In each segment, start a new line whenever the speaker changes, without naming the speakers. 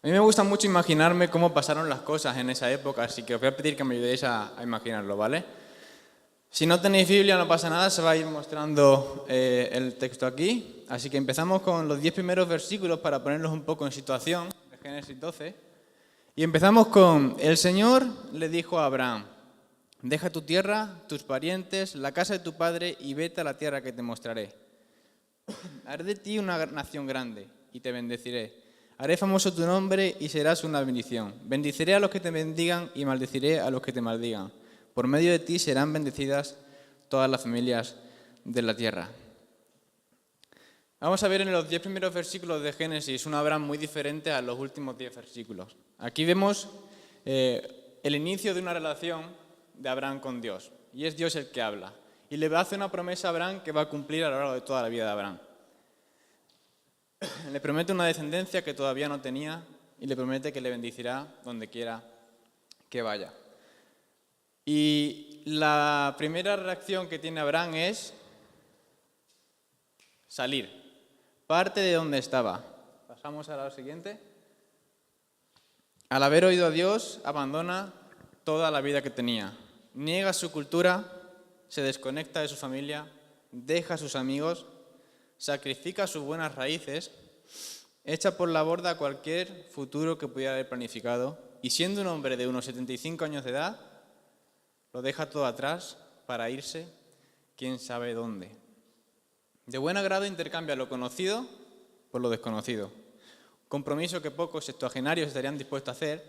A mí me gusta mucho imaginarme cómo pasaron las cosas en esa época, así que os voy a pedir que me ayudéis a imaginarlo, ¿vale? Si no tenéis Biblia no pasa nada, se va a ir mostrando el texto aquí. Así que empezamos con los 10 primeros versículos para ponerlos un poco en situación, de Génesis 12. Y empezamos con: el Señor le dijo a Abraham: deja tu tierra, tus parientes, la casa de tu padre y vete a la tierra que te mostraré. Haré de ti una nación grande y te bendeciré. Haré famoso tu nombre y serás una bendición. Bendeciré a los que te bendigan y maldeciré a los que te maldigan. Por medio de ti serán bendecidas todas las familias de la tierra. Vamos a ver en los 10 primeros versículos de Génesis un Abraham muy diferente a los últimos 10 versículos. Aquí vemos el inicio de una relación de Abraham con Dios. Y es Dios el que habla. Y le hace una promesa a Abraham que va a cumplir a lo largo de toda la vida de Abraham. Le promete una descendencia que todavía no tenía y le promete que le bendecirá donde quiera que vaya. Y la primera reacción que tiene Abraham es salir. Parte de donde estaba. Pasamos a la siguiente. Al haber oído a Dios, abandona toda la vida que tenía. Niega su cultura, se desconecta de su familia, deja a sus amigos, sacrifica sus buenas raíces, echa por la borda cualquier futuro que pudiera haber planificado y, siendo un hombre de unos 75 años de edad, lo deja todo atrás para irse quién sabe dónde. De buen agrado intercambia lo conocido por lo desconocido. Compromiso que pocos sextuagenarios estarían dispuestos a hacer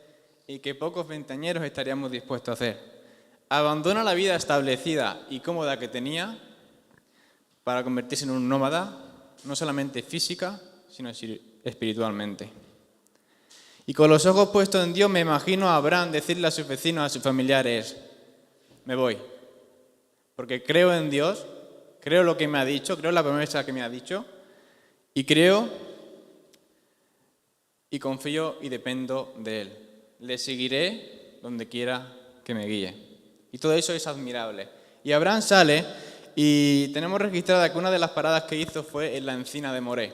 y que pocos veinteañeros estaríamos dispuestos a hacer. Abandona la vida establecida y cómoda que tenía para convertirse en un nómada, no solamente física, sino espiritualmente. Y con los ojos puestos en Dios me imagino a Abraham decirle a sus vecinos, a sus familiares: me voy, porque creo en Dios, creo lo que me ha dicho, creo la promesa que me ha dicho, y creo y confío y dependo de Él. Le seguiré donde quiera que me guíe. Y todo eso es admirable. Y Abraham sale y tenemos registrada que una de las paradas que hizo fue en la encina de Moré,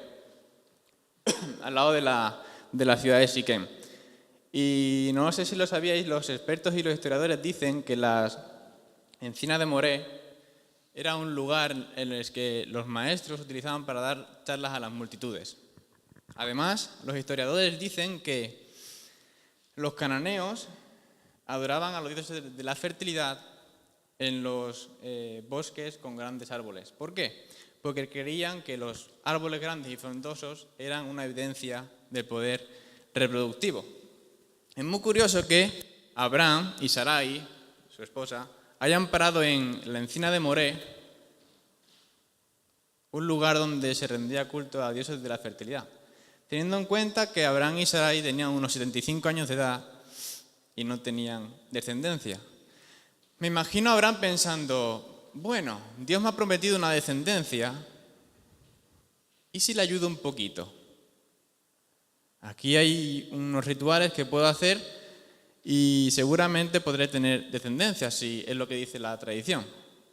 al lado de la ciudad de Siquem. Y no sé si lo sabíais, los expertos y los historiadores dicen que las encinas de Moré era un lugar en el que los maestros utilizaban para dar charlas a las multitudes. Además, los historiadores dicen que los cananeos adoraban a los dioses de la fertilidad en los bosques con grandes árboles. ¿Por qué? Porque creían que los árboles grandes y frondosos eran una evidencia del poder reproductivo. Es muy curioso que Abraham y Sarai, su esposa, hayan parado en la encina de Moré, un lugar donde se rendía culto a dioses de la fertilidad, teniendo en cuenta que Abraham y Sarai tenían unos 75 años de edad y no tenían descendencia. Me imagino a Abraham pensando: bueno, Dios me ha prometido una descendencia, ¿y si le ayudo un poquito? Aquí hay unos rituales que puedo hacer y seguramente podré tener descendencia, si es lo que dice la tradición.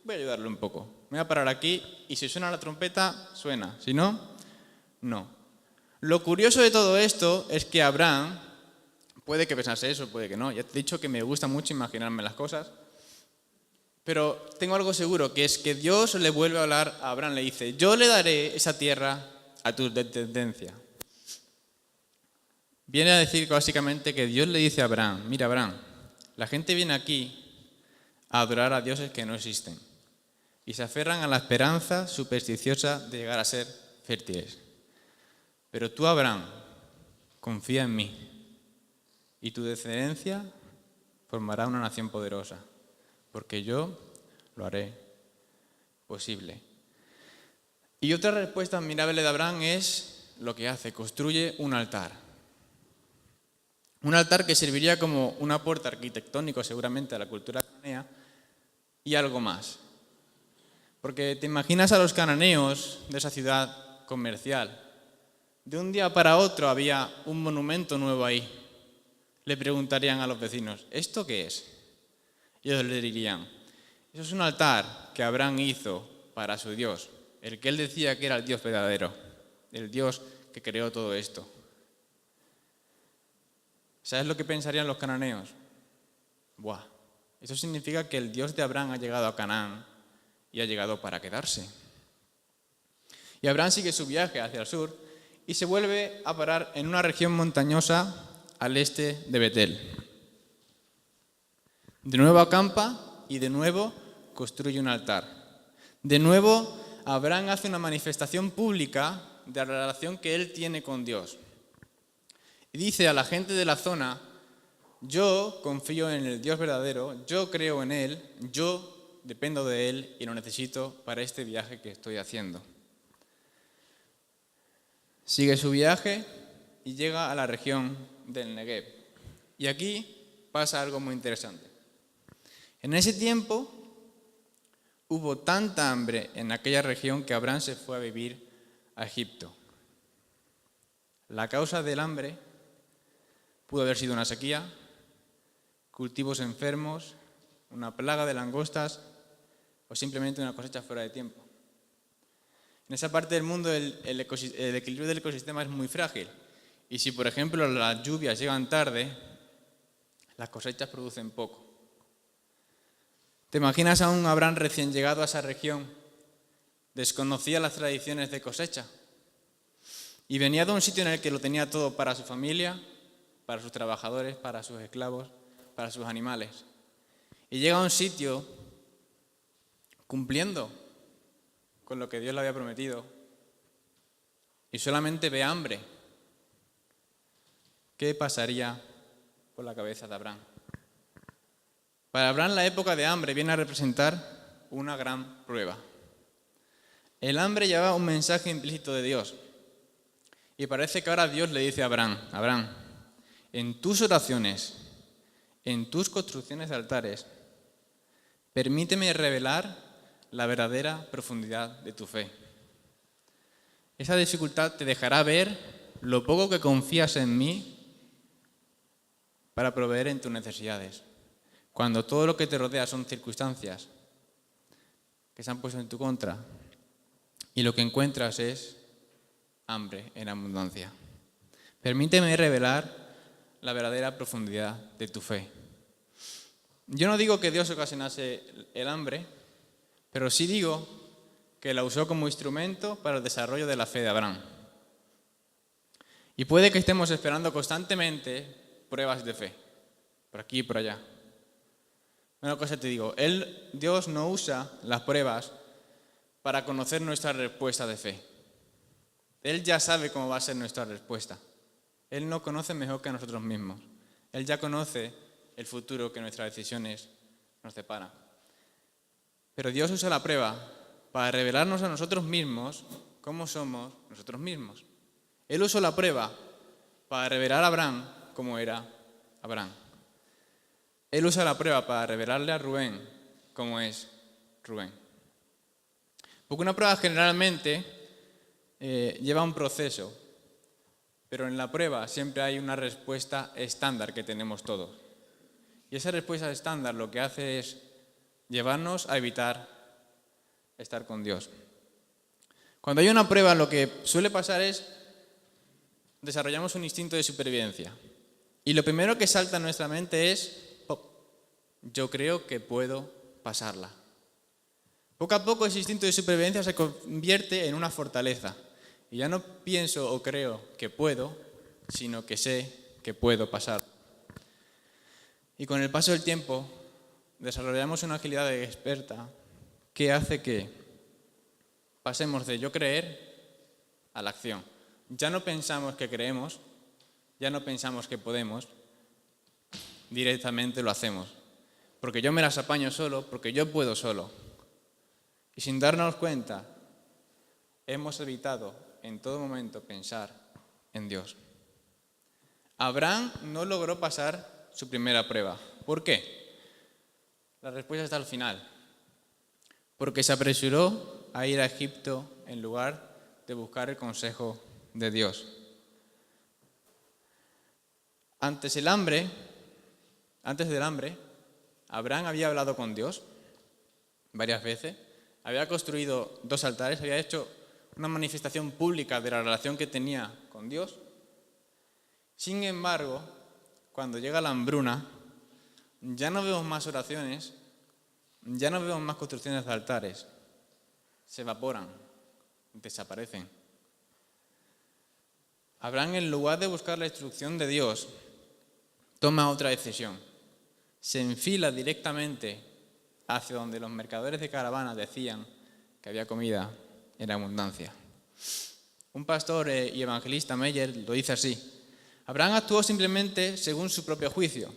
Voy a ayudarle un poco. Me voy a parar aquí y si suena la trompeta, suena. Si no, no. Lo curioso de todo esto es que Abraham, puede que pensase eso, puede que no. Ya te he dicho que me gusta mucho imaginarme las cosas. Pero tengo algo seguro, que es que Dios le vuelve a hablar a Abraham, le dice: yo le daré esa tierra a tu descendencia. Viene a decir básicamente que Dios le dice a Abraham: mira, Abraham, la gente viene aquí a adorar a dioses que no existen y se aferran a la esperanza supersticiosa de llegar a ser fértiles. Pero tú, Abraham, confía en mí y tu descendencia formará una nación poderosa, porque yo lo haré posible. Y otra respuesta admirable de Abraham es lo que hace: construye un altar. Un altar que serviría como un aporte arquitectónico seguramente a la cultura cananea y algo más. Porque te imaginas a los cananeos de esa ciudad comercial. De un día para otro había un monumento nuevo ahí. Le preguntarían a los vecinos: ¿esto qué es? Y ellos le dirían: eso es un altar que Abraham hizo para su Dios, el que él decía que era el Dios verdadero, el Dios que creó todo esto. ¿Sabes lo que pensarían los cananeos? Buah, eso significa que el Dios de Abraham ha llegado a Canaán y ha llegado para quedarse. Y Abraham sigue su viaje hacia el sur y se vuelve a parar en una región montañosa al este de Betel. De nuevo acampa y de nuevo construye un altar. De nuevo, Abraham hace una manifestación pública de la relación que él tiene con Dios. Y dice a la gente de la zona: yo confío en el Dios verdadero, yo creo en Él, yo dependo de Él y lo necesito para este viaje que estoy haciendo. Sigue su viaje y llega a la región del Negev. Y aquí pasa algo muy interesante. En ese tiempo hubo tanta hambre en aquella región que Abraham se fue a vivir a Egipto. La causa del hambre pudo haber sido una sequía, cultivos enfermos, una plaga de langostas o simplemente una cosecha fuera de tiempo. En esa parte del mundo el equilibrio del ecosistema es muy frágil y si, por ejemplo, las lluvias llegan tarde, las cosechas producen poco. ¿Te imaginas a un Abraham recién llegado a esa región? Desconocía las tradiciones de cosecha y venía de un sitio en el que lo tenía todo para su familia, para sus trabajadores, para sus esclavos, para sus animales. Y llega a un sitio cumpliendo con lo que Dios le había prometido y solamente ve hambre. ¿Qué pasaría por la cabeza de Abraham? Para Abraham la época de hambre viene a representar una gran prueba. El hambre llevaba un mensaje implícito de Dios. Y parece que ahora Dios le dice a Abraham: Abraham, en tus oraciones, en tus construcciones de altares, permíteme revelar la verdadera profundidad de tu fe. Esa dificultad te dejará ver lo poco que confías en mí para proveer en tus necesidades. Cuando todo lo que te rodea son circunstancias que se han puesto en tu contra y lo que encuentras es hambre en abundancia. Permíteme revelar la verdadera profundidad de tu fe. Yo no digo que Dios ocasionase el hambre, pero sí digo que la usó como instrumento para el desarrollo de la fe de Abraham. Y puede que estemos esperando constantemente pruebas de fe, por aquí y por allá. Una cosa te digo, Dios no usa las pruebas para conocer nuestra respuesta de fe. Él ya sabe cómo va a ser nuestra respuesta. Él nos conoce mejor que a nosotros mismos. Él ya conoce el futuro que nuestras decisiones nos deparan. Pero Dios usa la prueba para revelarnos a nosotros mismos cómo somos nosotros mismos. Él usó la prueba para revelar a Abraham cómo era Abraham. Él usa la prueba para revelarle a Rubén cómo es Rubén. Porque una prueba generalmente lleva un proceso, pero en la prueba siempre hay una respuesta estándar que tenemos todos. Y esa respuesta estándar lo que hace es llevarnos a evitar estar con Dios. Cuando hay una prueba, lo que suele pasar es desarrollamos un instinto de supervivencia. Y lo primero que salta en nuestra mente es: yo creo que puedo pasarla. Poco a poco ese instinto de supervivencia se convierte en una fortaleza. Y ya no pienso o creo que puedo, sino que sé que puedo pasar. Y con el paso del tiempo desarrollamos una agilidad experta que hace que pasemos de yo creer a la acción. Ya no pensamos que creemos, ya no pensamos que podemos, directamente lo hacemos. Porque yo me las apaño solo, porque yo puedo solo. Y sin darnos cuenta, hemos evitado en todo momento pensar en Dios. Abraham no logró pasar su primera prueba. ¿Por qué? La respuesta está al final. Porque se apresuró a ir a Egipto en lugar de buscar el consejo de Dios. Antes del hambre, Abraham había hablado con Dios varias veces, había construido 2 altares, había hecho una manifestación pública de la relación que tenía con Dios. Sin embargo, cuando llega la hambruna, ya no vemos más oraciones, ya no vemos más construcciones de altares. Se evaporan, desaparecen. Abraham, en lugar de buscar la instrucción de Dios, toma otra decisión. Se enfila directamente hacia donde los mercaderes de caravanas decían que había comida en abundancia. Un pastor y evangelista, Meyer, lo dice así: Abraham actuó simplemente según su propio juicio.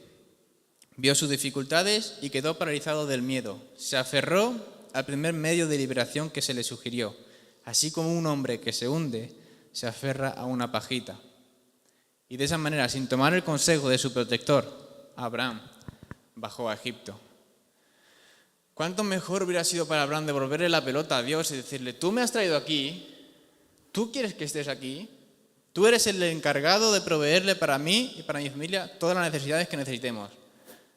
Vio sus dificultades y quedó paralizado del miedo. Se aferró al primer medio de liberación que se le sugirió, así como un hombre que se hunde se aferra a una pajita. Y de esa manera, sin tomar el consejo de su protector, Abraham bajó a Egipto. ¿Cuánto mejor hubiera sido para Abraham devolverle la pelota a Dios y decirle: tú me has traído aquí, tú quieres que estés aquí, tú eres el encargado de proveerle para mí y para mi familia todas las necesidades que necesitemos.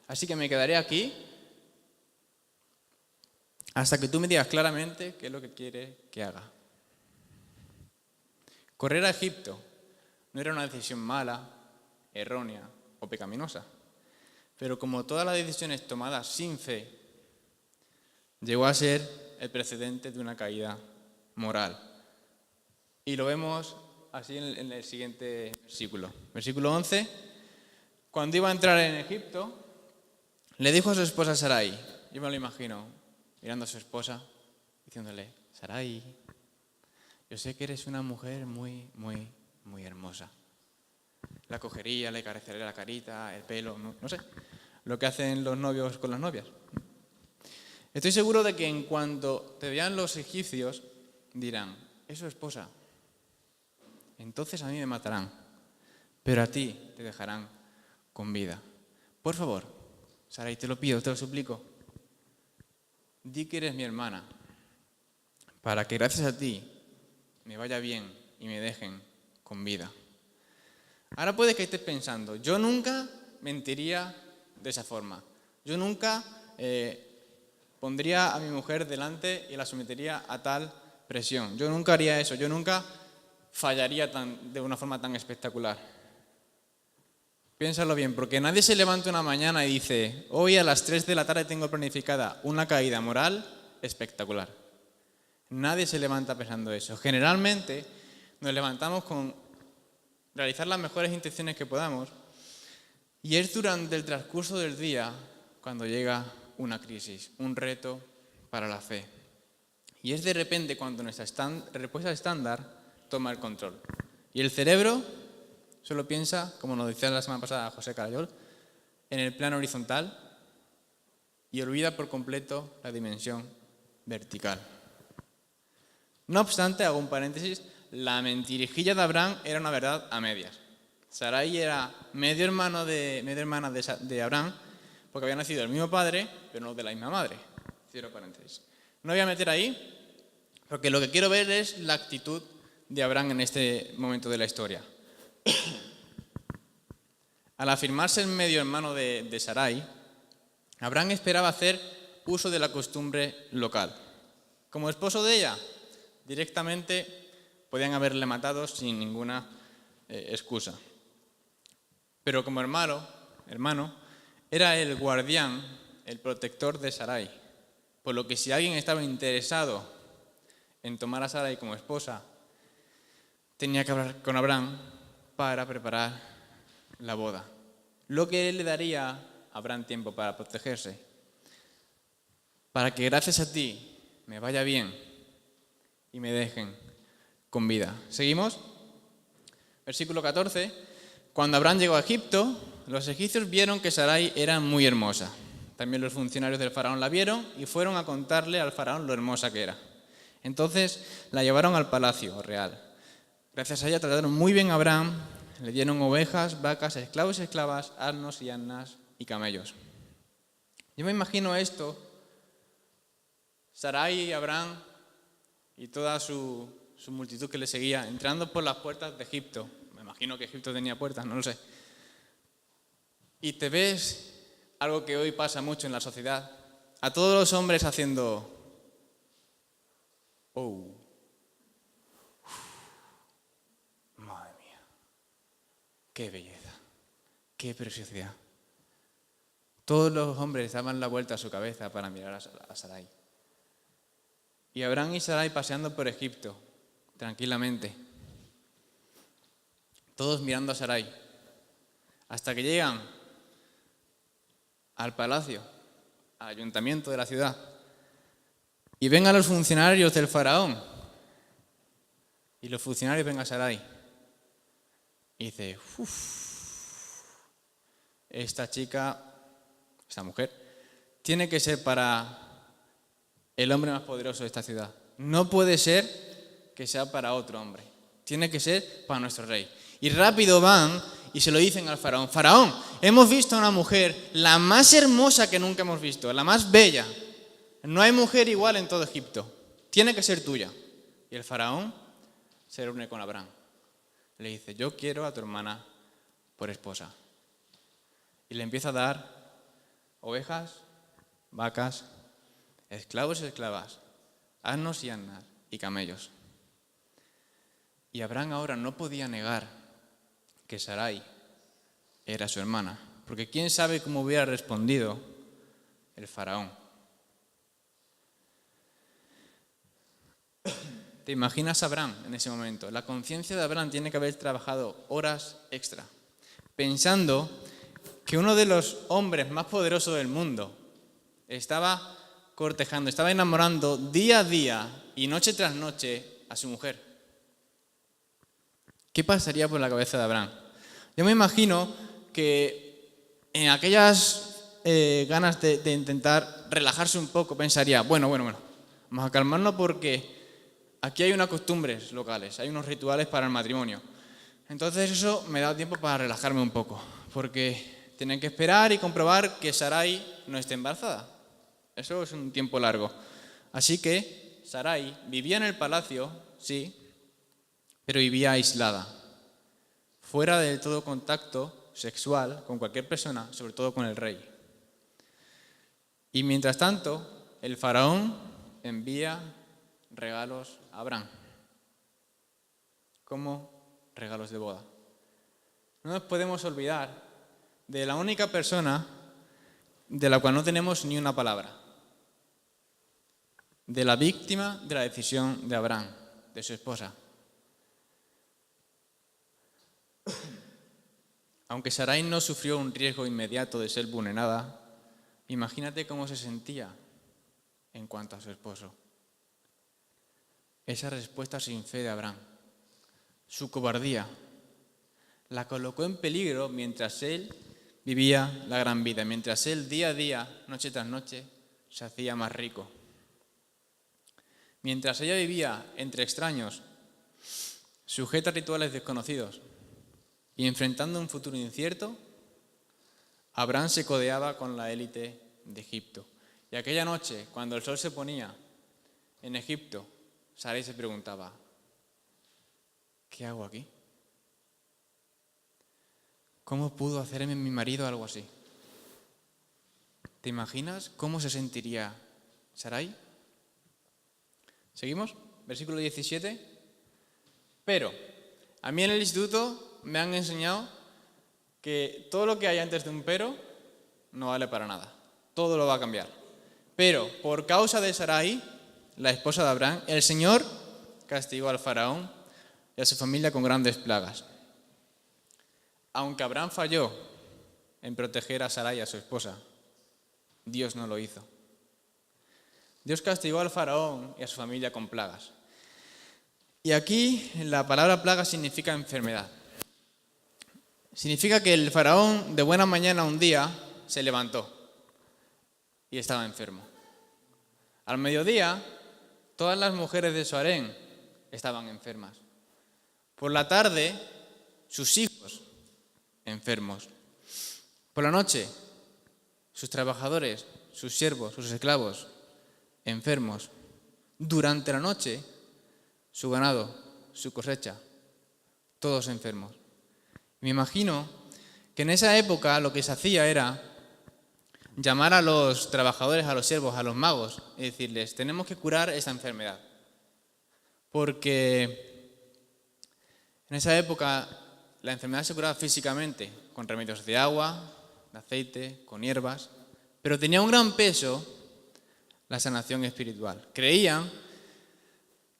Así que me quedaré aquí hasta que tú me digas claramente qué es lo que quieres que haga. Correr a Egipto no era una decisión mala, errónea o pecaminosa, pero como todas las decisiones tomadas sin fe, llegó a ser el precedente de una caída moral. Y lo vemos así en el siguiente versículo. Versículo 11. Cuando iba a entrar en Egipto, le dijo a su esposa Sarai, yo me lo imagino, mirando a su esposa, diciéndole: Sarai, yo sé que eres una mujer muy, muy, muy hermosa. La cogería, le acariciaría la carita, el pelo, no sé, lo que hacen los novios con las novias. Estoy seguro de que en cuanto te vean los egipcios, dirán: es su esposa. Entonces a mí me matarán, pero a ti te dejarán con vida. Por favor, Sarai, te lo pido, te lo suplico, di que eres mi hermana, para que gracias a ti me vaya bien y me dejen con vida. Ahora puede que estés pensando: yo nunca mentiría de esa forma. Yo nunca pondría a mi mujer delante y la sometería a tal presión. Yo nunca haría eso. Yo nunca fallaría de una forma tan espectacular. Piénsalo bien, porque nadie se levanta una mañana y dice: hoy a las 3 de la tarde tengo planificada una caída moral espectacular. Nadie se levanta pensando eso. Generalmente nos levantamos con realizar las mejores intenciones que podamos, y es durante el transcurso del día cuando llega una crisis, un reto para la fe. Y es de repente cuando nuestra respuesta estándar toma el control. Y el cerebro solo piensa, como nos decía la semana pasada José Carayol, en el plano horizontal y olvida por completo la dimensión vertical. No obstante, hago un paréntesis, la mentirijilla de Abraham era una verdad a medias. Sarai era medio hermana de Abraham, porque había nacido del mismo padre, pero no de la misma madre. Cierro paréntesis. No voy a meter ahí, porque lo que quiero ver es la actitud de Abraham en este momento de la historia. Al afirmarse el medio hermano de Sarai, Abraham esperaba hacer uso de la costumbre local. Como esposo de ella, directamente podían haberle matado sin ninguna excusa. Pero como hermano, era el guardián, el protector de Sarai. Por lo que si alguien estaba interesado en tomar a Sarai como esposa, tenía que hablar con Abraham para preparar la boda. Lo que él le daría a Abraham tiempo para protegerse. Para que gracias a ti me vaya bien y me dejen con vida. ¿Seguimos? Versículo 14. Cuando Abraham llegó a Egipto, los egipcios vieron que Sarai era muy hermosa. También los funcionarios del faraón la vieron y fueron a contarle al faraón lo hermosa que era. Entonces la llevaron al palacio real. Gracias a ella trataron muy bien a Abraham, le dieron ovejas, vacas, esclavos y esclavas, asnos y asnas y camellos. Yo me imagino esto, Sarai y Abraham y toda su multitud que le seguía, entrando por las puertas de Egipto. Me imagino que Egipto tenía puertas, no lo sé. Y te ves algo que hoy pasa mucho en la sociedad, a todos los hombres haciendo ¡oh! ¡Madre mía! ¡Qué belleza! ¡Qué preciosidad! Todos los hombres daban la vuelta a su cabeza para mirar a Sarai. Y Abraham y Sarai paseando por Egipto, tranquilamente. Todos mirando a Sarai. Hasta que llegan al palacio, al ayuntamiento de la ciudad. Y ven a los funcionarios del faraón. Y los funcionarios ven a Sarai. Y dice, esta mujer, tiene que ser para el hombre más poderoso de esta ciudad. No puede ser que sea para otro hombre. Tiene que ser para nuestro rey. Y rápido van y se lo dicen al faraón. Faraón, hemos visto a una mujer, la más hermosa que nunca hemos visto, la más bella. No hay mujer igual en todo Egipto. Tiene que ser tuya. Y el faraón se reúne con Abraham. Le dice, yo quiero a tu hermana por esposa. Y le empieza a dar ovejas, vacas, esclavos y esclavas, asnos y asnas y camellos. Y Abraham ahora no podía negar que Sarai era su hermana, porque quién sabe cómo hubiera respondido el faraón. ¿Te imaginas a Abraham en ese momento? La conciencia de Abraham tiene que haber trabajado horas extra, pensando que uno de los hombres más poderosos del mundo estaba cortejando, estaba enamorando día a día y noche tras noche a su mujer. ¿Qué pasaría por la cabeza de Abraham? Yo me imagino que en aquellas ganas de intentar relajarse un poco, pensaría, bueno, vamos a calmarnos porque aquí hay unas costumbres locales, hay unos rituales para el matrimonio. Entonces eso me da tiempo para relajarme un poco, porque tienen que esperar y comprobar que Sarai no esté embarazada. Eso es un tiempo largo. Así que Sarai vivía en el palacio, sí, pero vivía aislada, fuera del todo contacto sexual con cualquier persona, sobre todo con el rey. Y mientras tanto, el faraón envía regalos a Abraham, como regalos de boda. No nos podemos olvidar de la única persona de la cual no tenemos ni una palabra, de la víctima de la decisión de Abraham, de su esposa. Aunque Sarai no sufrió un riesgo inmediato de ser vulnerada, imagínate cómo se sentía en cuanto a su esposo. Esa respuesta sin fe de Abraham, su cobardía, la colocó en peligro mientras él vivía la gran vida, mientras él día a día, noche tras noche, se hacía más rico. Mientras ella vivía entre extraños, sujeta a rituales desconocidos y enfrentando un futuro incierto, Abraham se codeaba con la élite de Egipto. Y aquella noche, cuando el sol se ponía en Egipto, Sarai se preguntaba, ¿qué hago aquí? ¿Cómo pudo hacerme mi marido algo así? ¿Te imaginas cómo se sentiría Sarai? ¿Seguimos? Versículo 17. Pero a mí en el instituto me han enseñado que todo lo que hay antes de un pero no vale para nada. Todo lo va a cambiar. Pero por causa de Sarai, la esposa de Abraham, el Señor castigó al faraón y a su familia con grandes plagas. Aunque Abraham falló en proteger a Sarai, a su esposa, Dios no lo hizo. Dios castigó al faraón y a su familia con plagas. Y aquí la palabra plaga significa enfermedad. Significa que el faraón de buena mañana un día se levantó y estaba enfermo. Al mediodía, todas las mujeres de su harén estaban enfermas. Por la tarde, sus hijos enfermos. Por la noche, sus trabajadores, sus siervos, sus esclavos enfermos. Durante la noche, su ganado, su cosecha, todos enfermos. Me imagino que en esa época lo que se hacía era llamar a los trabajadores, a los siervos, a los magos y decirles, tenemos que curar esta enfermedad. Porque en esa época la enfermedad se curaba físicamente, con remedios de agua, de aceite, con hierbas, pero tenía un gran peso la sanación espiritual. Creían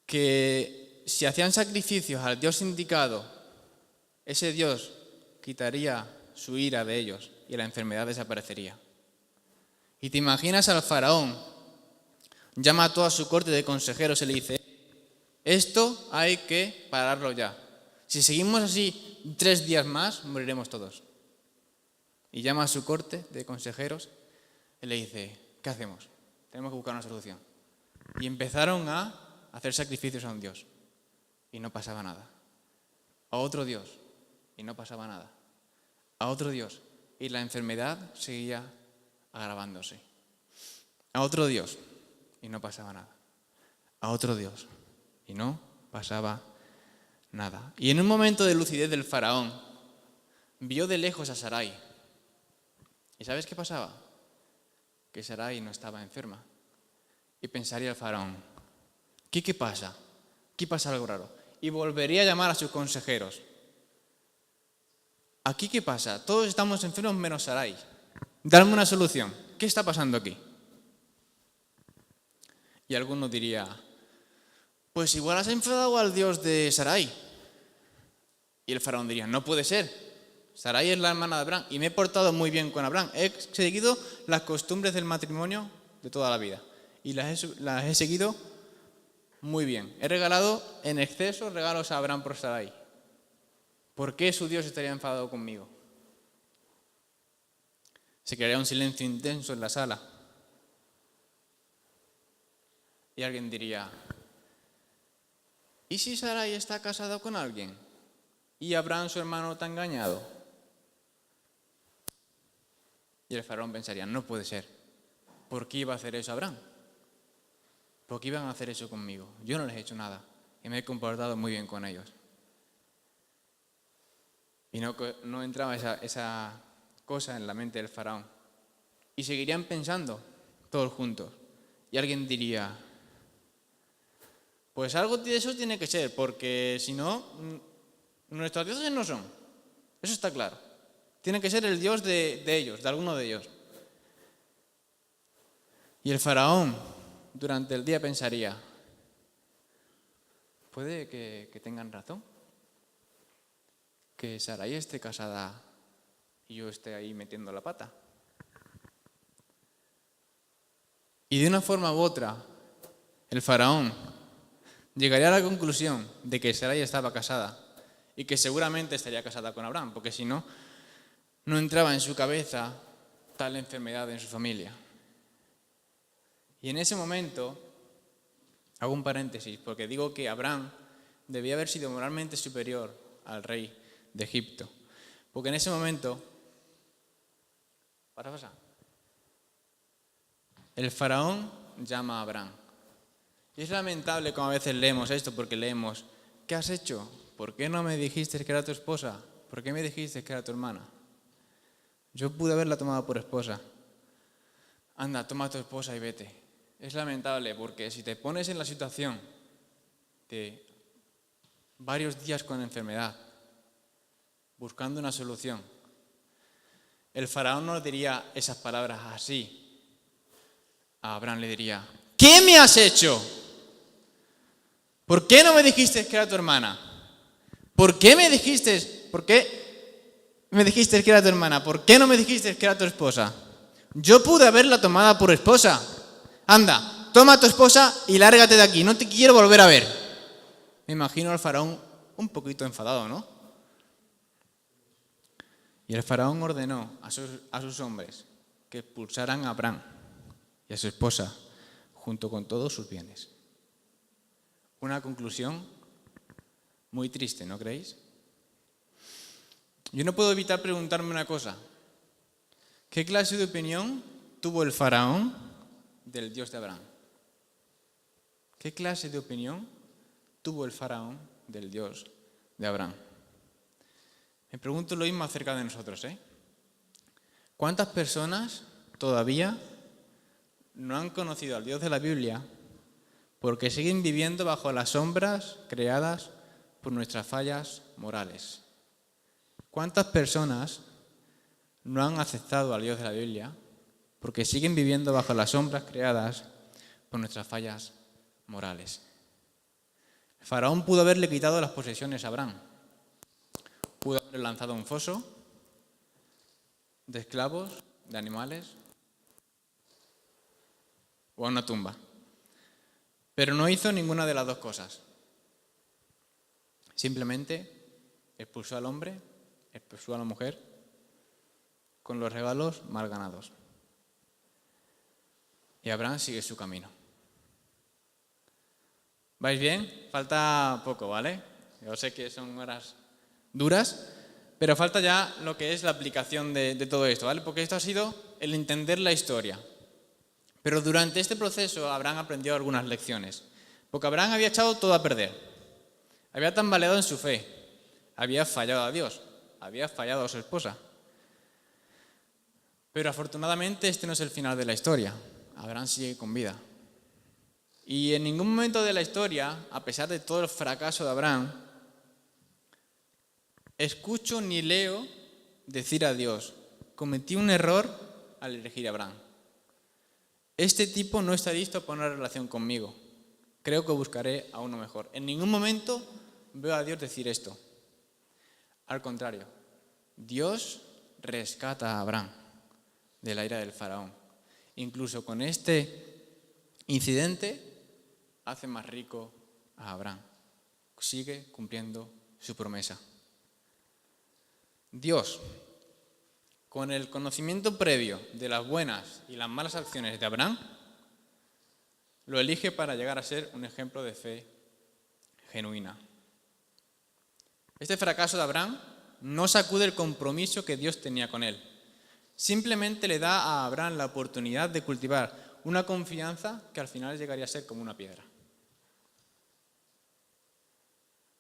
que si hacían sacrificios al Dios indicado, ese Dios quitaría su ira de ellos y la enfermedad desaparecería. Y te imaginas al faraón, llama a toda su corte de consejeros y le dice: esto hay que pararlo ya. Si seguimos así 3 días más, moriremos todos. Y llama a su corte de consejeros y le dice: ¿qué hacemos? Tenemos que buscar una solución. Y empezaron a hacer sacrificios a un Dios. Y no pasaba nada. A otro Dios. Y no pasaba nada. A otro Dios. Y la enfermedad seguía agravándose. A otro Dios. Y no pasaba nada. A otro Dios. Y no pasaba nada. Y en un momento de lucidez del faraón, vio de lejos a Sarai. ¿Y sabes qué pasaba? Que Sarai no estaba enferma. Y pensaría el faraón: ¿Qué pasa? ¿Qué pasa algo raro? Y volvería a llamar a sus consejeros. ¿Aquí qué pasa? Todos estamos enfermos menos Sarai. Dame una solución. ¿Qué está pasando aquí? Y alguno diría: pues igual has enfadado al Dios de Sarai. Y el faraón diría: no puede ser. Sarai es la hermana de Abraham y me he portado muy bien con Abraham. He seguido las costumbres del matrimonio de toda la vida y las he seguido muy bien. He regalado en exceso regalos a Abraham por Sarai. ¿Por qué su Dios estaría enfadado conmigo? Se crearía un silencio intenso en la sala. Y alguien diría: ¿y si Sarai está casada con alguien y Abraham, su hermano, te ha engañado? Y el faraón pensaría: no puede ser. ¿Por qué iba a hacer eso Abraham? ¿Por qué iban a hacer eso conmigo? Yo no les he hecho nada y me he comportado muy bien con ellos. Y no entraba esa cosa en la mente del faraón. Y seguirían pensando todos juntos. Y alguien diría: pues algo de eso tiene que ser, porque si no, nuestros dioses no son. Eso está claro. Tiene que ser el Dios de ellos, de alguno de ellos. Y el faraón durante el día pensaría: puede que tengan razón. Que Sarai esté casada y yo esté ahí metiendo la pata. Y de una forma u otra, el faraón llegaría a la conclusión de que Sarai estaba casada y que seguramente estaría casada con Abraham, porque si no, no entraba en su cabeza tal enfermedad en su familia. Y en ese momento, hago un paréntesis, porque digo que Abraham debía haber sido moralmente superior al rey de Egipto, porque en ese momento, el faraón llama a Abraham. Y es lamentable como a veces leemos esto, porque leemos: ¿qué has hecho? ¿Por qué no me dijiste que era tu esposa? ¿Por qué me dijiste que era tu hermana? Yo pude haberla tomado por esposa. Anda, toma a tu esposa y vete. Es lamentable porque si te pones en la situación de varios días con enfermedad, buscando una solución, el faraón no le diría esas palabras así. A Abraham le diría: ¿qué me has hecho? ¿Por qué no me dijiste que era tu hermana? ¿Por qué me dijiste que era tu hermana? ¿Por qué no me dijiste que era tu esposa? Yo pude haberla tomado por esposa. Anda, toma a tu esposa y lárgate de aquí. No te quiero volver a ver. Me imagino al faraón un poquito enfadado, ¿no? Y el faraón ordenó a sus hombres que expulsaran a Abraham y a su esposa junto con todos sus bienes. Una conclusión muy triste, ¿no creéis? Yo no puedo evitar preguntarme una cosa. ¿Qué clase de opinión tuvo el faraón del Dios de Abraham? ¿Qué clase de opinión tuvo el faraón del Dios de Abraham? Me pregunto lo mismo acerca de nosotros, ¿eh? ¿Cuántas personas todavía no han conocido al Dios de la Biblia porque siguen viviendo bajo las sombras creadas por nuestras fallas morales? ¿Cuántas personas no han aceptado al Dios de la Biblia porque siguen viviendo bajo las sombras creadas por nuestras fallas morales? El faraón pudo haberle quitado las posesiones a Abraham. Pudo haberle lanzado a un foso de esclavos, de animales, o a una tumba. Pero no hizo ninguna de las dos cosas. Simplemente expulsó al hombre, expulsó a la mujer, con los regalos mal ganados. Y Abraham sigue su camino. ¿Vais bien? Falta poco, ¿vale? Yo sé que son horas duras, pero falta ya lo que es la aplicación de todo esto, ¿vale? Porque esto ha sido el entender la historia. Pero durante este proceso Abraham aprendió algunas lecciones. Porque Abraham había echado todo a perder. Había tambaleado en su fe. Había fallado a Dios. Había fallado a su esposa. Pero afortunadamente este no es el final de la historia. Abraham sigue con vida. Y en ningún momento de la historia, a pesar de todo el fracaso de Abraham, escucho ni leo decir a Dios: cometí un error al elegir a Abraham. Este tipo no está listo para una relación conmigo. Creo que buscaré a uno mejor. En ningún momento veo a Dios decir esto. Al contrario, Dios rescata a Abraham de la ira del faraón. Incluso con este incidente hace más rico a Abraham. Sigue cumpliendo su promesa. Dios, con el conocimiento previo de las buenas y las malas acciones de Abraham, lo elige para llegar a ser un ejemplo de fe genuina. Este fracaso de Abraham no sacude el compromiso que Dios tenía con él. Simplemente le da a Abraham la oportunidad de cultivar una confianza que al final llegaría a ser como una piedra.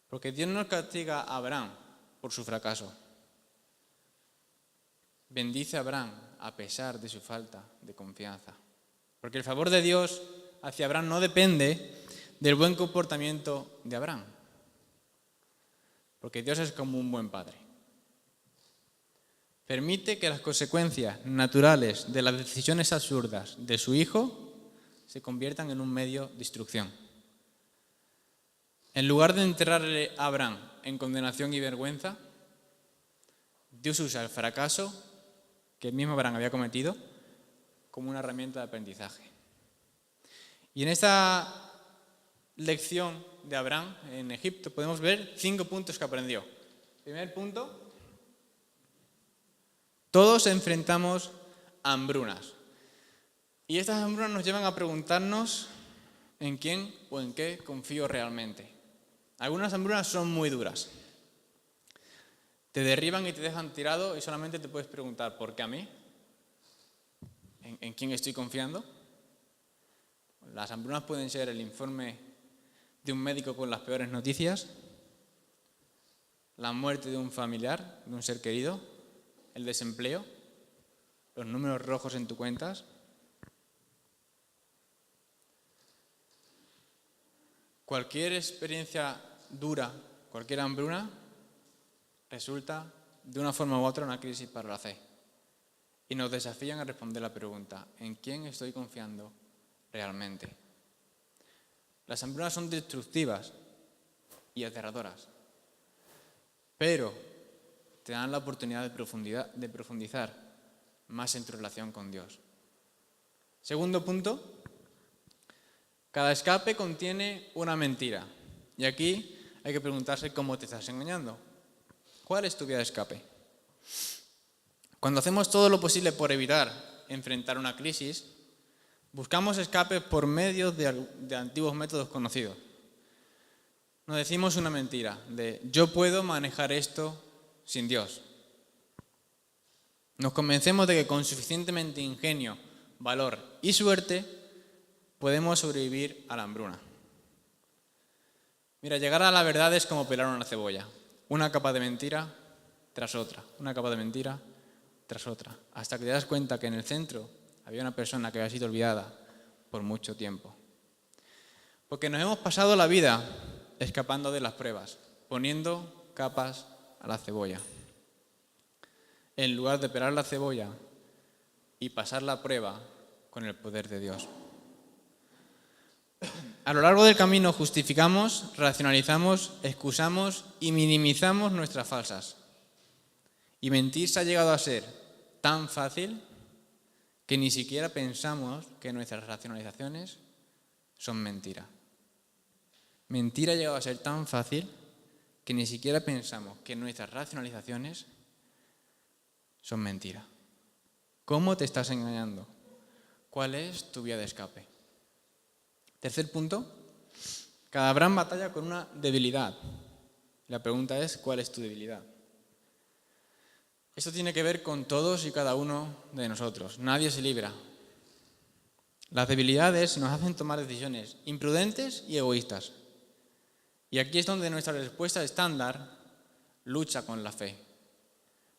Porque Dios no castiga a Abraham por su fracaso. Bendice a Abraham a pesar de su falta de confianza. Porque el favor de Dios hacia Abraham no depende del buen comportamiento de Abraham. Porque Dios es como un buen padre. Permite que las consecuencias naturales de las decisiones absurdas de su hijo se conviertan en un medio de instrucción. En lugar de enterrarle a Abraham en condenación y vergüenza, Dios usa el fracaso que el mismo Abraham había cometido como una herramienta de aprendizaje. Y en esta lección de Abraham en Egipto podemos ver 5 puntos que aprendió. Primer punto: todos enfrentamos hambrunas. Y estas hambrunas nos llevan a preguntarnos en quién o en qué confío realmente. Algunas hambrunas son muy duras. Te derriban y te dejan tirado y solamente te puedes preguntar: ¿por qué a mí? ¿En quién estoy confiando? Las hambrunas pueden ser el informe de un médico con las peores noticias, la muerte de un familiar, de un ser querido, el desempleo, los números rojos en tus cuentas. Cualquier experiencia dura, cualquier hambruna, resulta de una forma u otra una crisis para la fe. Y nos desafían a responder la pregunta: ¿en quién estoy confiando realmente? Las hambrunas son destructivas y aterradoras, pero te dan la oportunidad de profundizar más en tu relación con Dios. Segundo punto: cada escape contiene una mentira. Y aquí hay que preguntarse cómo te estás engañando. ¿Cuál es tu vía de escape? Cuando hacemos todo lo posible por evitar enfrentar una crisis, buscamos escapes por medio de antiguos métodos conocidos. Nos decimos una mentira de: yo puedo manejar esto sin Dios. Nos convencemos de que con suficientemente ingenio, valor y suerte podemos sobrevivir a la hambruna. Mira, llegar a la verdad es como pelar una cebolla. Una capa de mentira tras otra, una capa de mentira tras otra, hasta que te das cuenta que en el centro había una persona que había sido olvidada por mucho tiempo. Porque nos hemos pasado la vida escapando de las pruebas, poniendo capas a la cebolla. en lugar de pelar la cebolla y pasar la prueba con el poder de Dios. A lo largo del camino justificamos, racionalizamos, excusamos y minimizamos nuestras falsas. Y mentir se ha llegado a ser tan fácil que ni siquiera pensamos que nuestras racionalizaciones son mentira. Mentir ha llegado a ser tan fácil que ni siquiera pensamos que nuestras racionalizaciones son mentira. ¿Cómo te estás engañando? ¿Cuál es tu vía de escape? Tercer punto, cada Abraham batalla con una debilidad. La pregunta es, ¿cuál es tu debilidad? Esto tiene que ver con todos y cada uno de nosotros. Nadie se libra. Las debilidades nos hacen tomar decisiones imprudentes y egoístas. Y aquí es donde nuestra respuesta estándar lucha con la fe.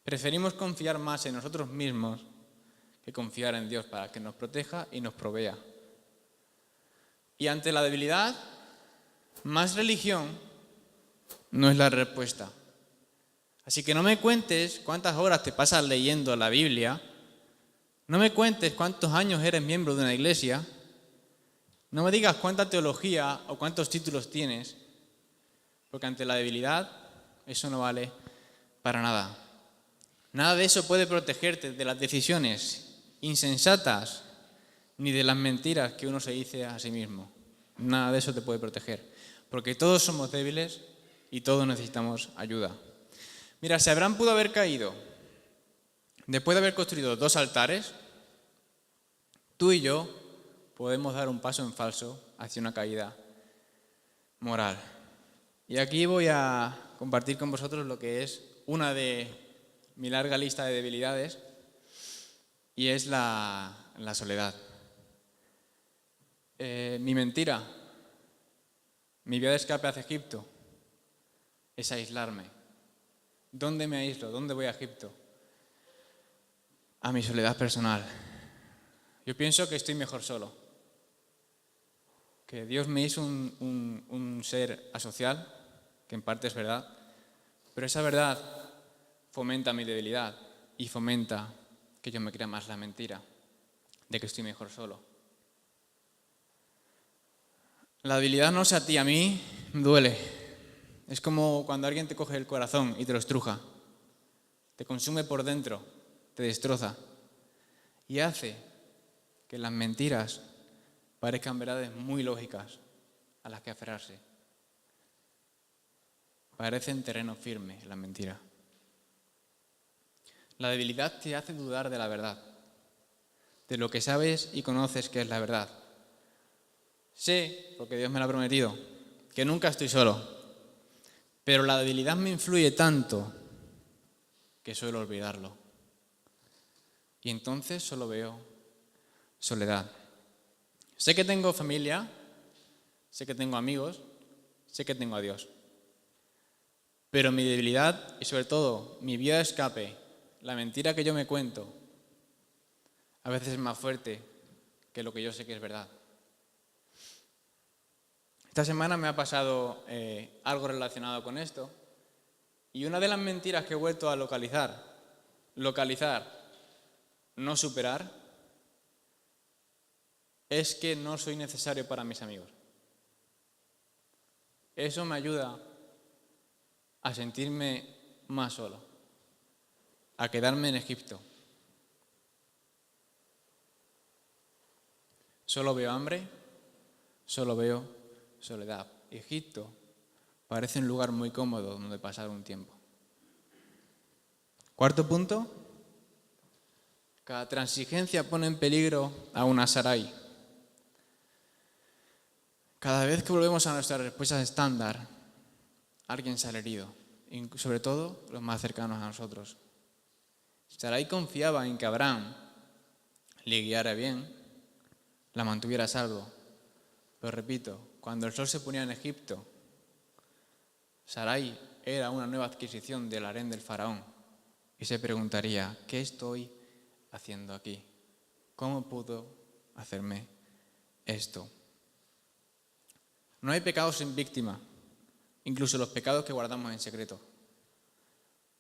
Preferimos confiar más en nosotros mismos que confiar en Dios para que nos proteja y nos provea. Y ante la debilidad, más religión no es la respuesta. Así que no me cuentes cuántas horas te pasas leyendo la Biblia, no me cuentes cuántos años eres miembro de una iglesia, no me digas cuánta teología o cuántos títulos tienes, porque ante la debilidad eso no vale para nada. Nada de eso puede protegerte de las decisiones insensatas ni de las mentiras que uno se dice a sí mismo. Nada de eso te puede proteger, porque todos somos débiles y todos necesitamos ayuda. Mira, si Abraham pudo haber caído después de haber construido 2 altares, tú y yo podemos dar un paso en falso hacia una caída moral. Y aquí voy a compartir con vosotros lo que es una de mi larga lista de debilidades, y es la soledad. Mi mentira, mi vía de escape hacia Egipto es aislarme. ¿Dónde me aíslo? ¿Dónde voy a Egipto? A mi soledad personal. Yo pienso que estoy mejor solo, que Dios me hizo un ser asocial, que en parte es verdad, pero esa verdad fomenta mi debilidad y fomenta que yo me crea más la mentira de que estoy mejor solo. La debilidad, no sé a ti, a mí me duele. Es como cuando alguien te coge el corazón y te lo estruja. Te consume por dentro, te destroza y hace que las mentiras parezcan verdades muy lógicas a las que aferrarse. Parecen terreno firme las mentiras. La debilidad te hace dudar de la verdad, de lo que sabes y conoces que es la verdad. Sé, porque Dios me lo ha prometido, que nunca estoy solo, pero la debilidad me influye tanto que suelo olvidarlo. Y entonces solo veo soledad. Sé que tengo familia, sé que tengo amigos, sé que tengo a Dios. Pero mi debilidad y sobre todo mi vía de escape, la mentira que yo me cuento, a veces es más fuerte que lo que yo sé que es verdad. Esta semana me ha pasado algo relacionado con esto, y una de las mentiras que he vuelto a localizar, no superar, es que no soy necesario para mis amigos. Eso me ayuda a sentirme más solo, a quedarme en Egipto. Solo veo hambre, solo veo soledad. Egipto parece un lugar muy cómodo donde pasar un tiempo. Cuarto punto, cada transigencia pone en peligro a una Sarai. Cada vez que volvemos a nuestras respuestas estándar, alguien sale herido, sobre todo los más cercanos a nosotros. Sarai confiaba en que Abraham le guiara bien, la mantuviera a salvo. Pero repito, cuando el sol se ponía en Egipto, Sarai era una nueva adquisición del harén del faraón y se preguntaría, ¿qué estoy haciendo aquí? ¿Cómo pudo hacerme esto? No hay pecado sin víctima, incluso los pecados que guardamos en secreto.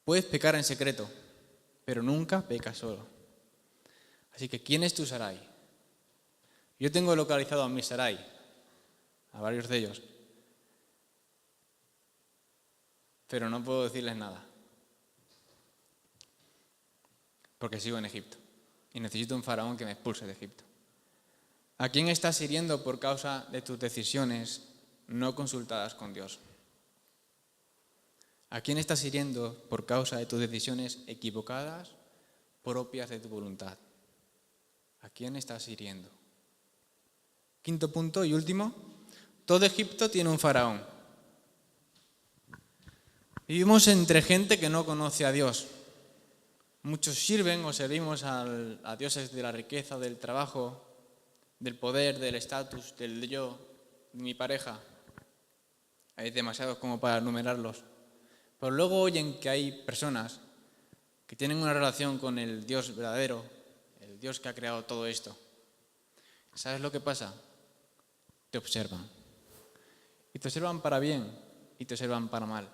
Puedes pecar en secreto, pero nunca peca solo. Así que, ¿quién es tu Sarai? Yo tengo localizado a mi Sarai, a varios de ellos, pero no puedo decirles nada, porque sigo en Egipto y necesito un faraón que me expulse de Egipto. ¿A quién estás hiriendo por causa de tus decisiones no consultadas con Dios? ¿A quién estás hiriendo por causa de tus decisiones equivocadas, propias de tu voluntad? ¿A quién estás hiriendo? Quinto punto y último, todo Egipto tiene un faraón. Vivimos entre gente que no conoce a Dios. Muchos sirven o servimos a dioses de la riqueza, del trabajo, del poder, del estatus, del yo, de mi pareja. Hay demasiados como para enumerarlos. Pero luego oyen que hay personas que tienen una relación con el Dios verdadero, el Dios que ha creado todo esto. ¿Sabes lo que pasa? Te observan. Y te observan para bien y te observan para mal.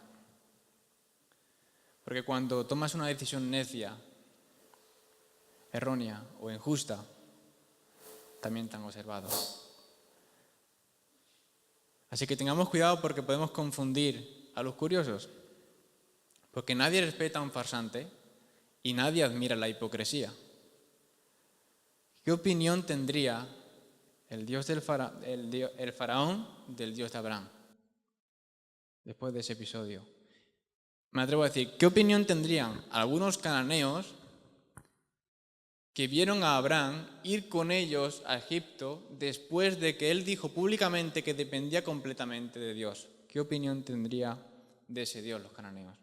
Porque cuando tomas una decisión necia, errónea o injusta, también te han observado. Así que tengamos cuidado porque podemos confundir a los curiosos. Porque nadie respeta a un farsante y nadie admira la hipocresía. ¿Qué opinión tendría el faraón del Dios de Abraham después de ese episodio? Me atrevo a decir, ¿qué opinión tendrían algunos cananeos que vieron a Abraham ir con ellos a Egipto después de que él dijo públicamente que dependía completamente de Dios? ¿Qué opinión tendría de ese Dios los cananeos?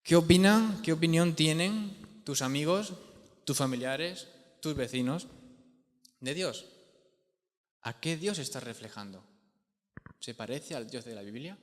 ¿Qué opinan? ¿Qué opinión tienen tus amigos, tus familiares, tus vecinos de Dios? ¿A qué Dios estás reflejando? ¿Se parece al Dios de la Biblia?